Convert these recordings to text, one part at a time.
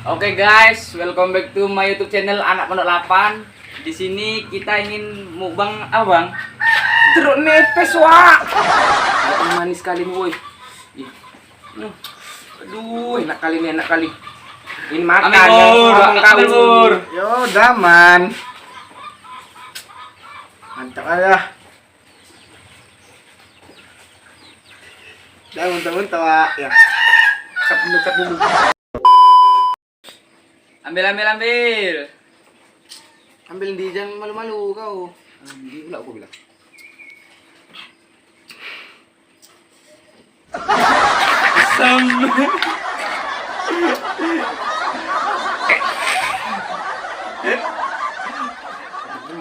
Oke guys, welcome back to my YouTube channel Anak Pondok 8. Di sini kita ingin mukbang apa, Bang? Jeruk nipis, Wak. Manis sekali nih, woi. Aduh, enak kali nih, enak kali. Ini makan yang kau. Yo, daman. Mantap aja. Dah muntah-muntah, Wak. Ya. Cut dulu. Ambil. Ambil di, jangan malu-malu kau. Ambil pula aku bilang.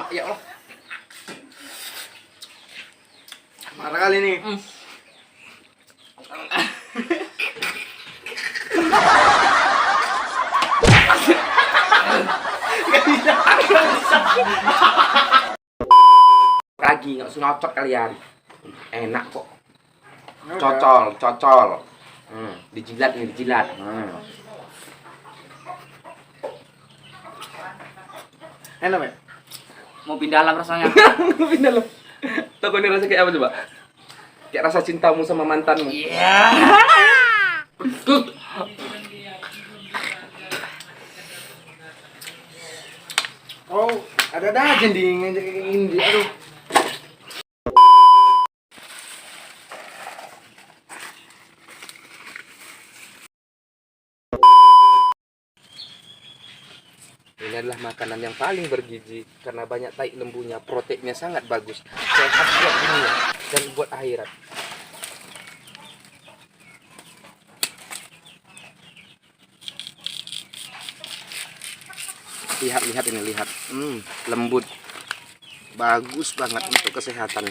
Ya Allah. Marah kali nih. Lagi nggak usah ngocok kalian. Enak kok. Cocol. Dijilat. Enak, Pak? Mau pindah alam rasanya. Pindah lo. Tahu ini rasa kayak apa coba? Kayak rasa cintamu sama mantanmu. Iya. Oh, ada aja di ngajak kayak gini. Aduh. Ini adalah makanan yang paling bergizi karena banyak tai lembunya, proteinnya sangat bagus, sehat buat dunia dan buat akhirat. Lihat ini, lembut, bagus banget untuk kesehatan.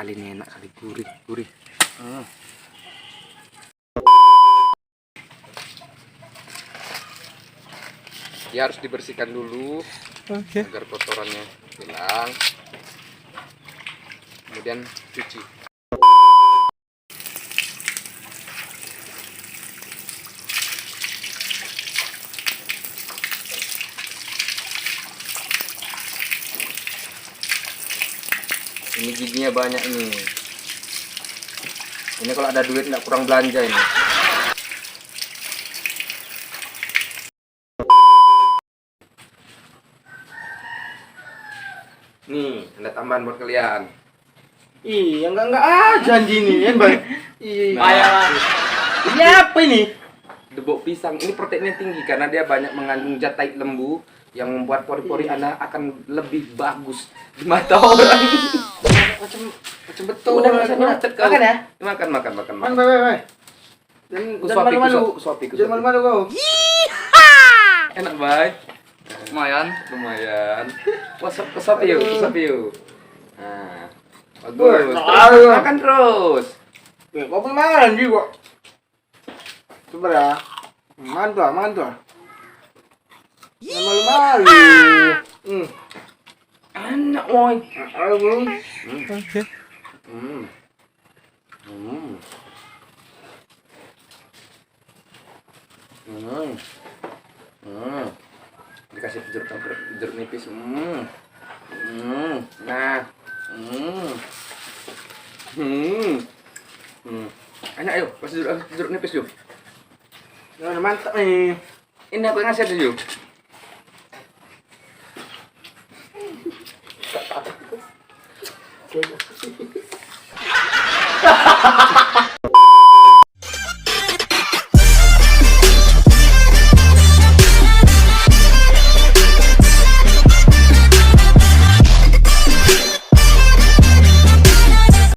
Enak kali, gurih. Ya harus dibersihkan dulu, agar kotorannya hilang. Kemudian cuci. Ini giginya banyak nih. Ini kalau ada duit nggak kurang belanja ini. Nih, ada tambahan buat kalian. Iya, enggak janji nih, kan, Bang? Iya. Payah. Ini apa ini? Debok pisang. Ini proteinnya tinggi karena dia banyak mengandung zat tai lembu yang membuat pori-pori Anda akan lebih bagus di mata orang. Macam betul. Udah macet kau. Makan ya? Makan. Bye. Jangan malu-malu. Kusuapi. Jangan malu-malu kau. Enak, Bay. Lumayan. Kusuapi yuk. Nah, bagus. Makan terus. Kau pun makan juga. Coba ya. Makan tuh. Jangan malu-malu. Enak, woy. Aduh. Dikasih jeruk nipis. Nah. Enak, yuk. Kasih jeruk nipis yuk. Mantap nih. Ini aku yang ngasih yuk.